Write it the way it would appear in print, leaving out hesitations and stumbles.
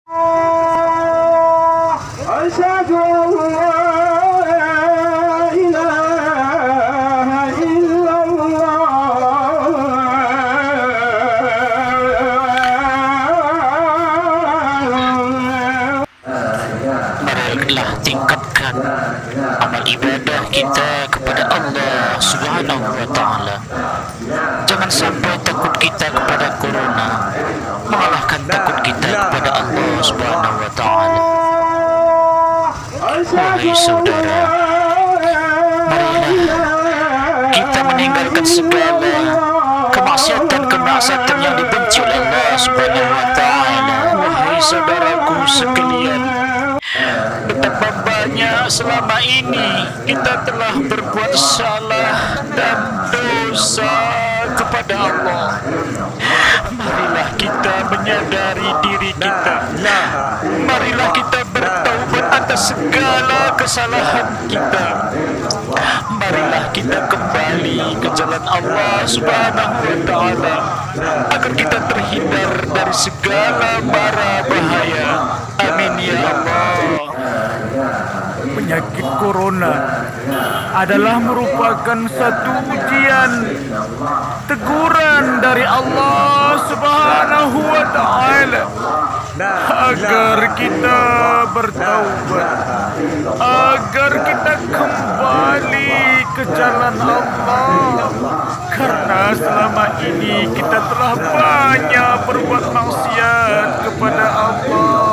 Marilah tingkatkan amal ibadah kita kepada Allah Subhanahu wa Ta'ala. Jangan sampai takut kita kepada corona mengalahkan takut kita kepada Allah Subhanahu wa Ta'ala. Wahai saudara, marilah kita meninggalkan segala kemaksiatan yang dibenci oleh Allah Subhanahu wa Ta'ala. Wahai saudaraku sekalian, betapa banyak selama ini kita telah berbuat salah dan dosa kepada Allah. Marilah kita menyadari diri kita. Marilah kita bertaubat atas segala kesalahan kita. Marilah kita kembali ke jalan Allah Subhanahu wa Ta'ala agar kita terhindar dari segala mara bahaya. Amin ya Allah. Penyakit corona adalah merupakan satu ujian, teguran dari Allah Subhanahu wa Ta'ala agar kita bertaubat, agar kita kembali ke jalan Allah, karena selama ini kita telah banyak berbuat maksiat kepada Allah.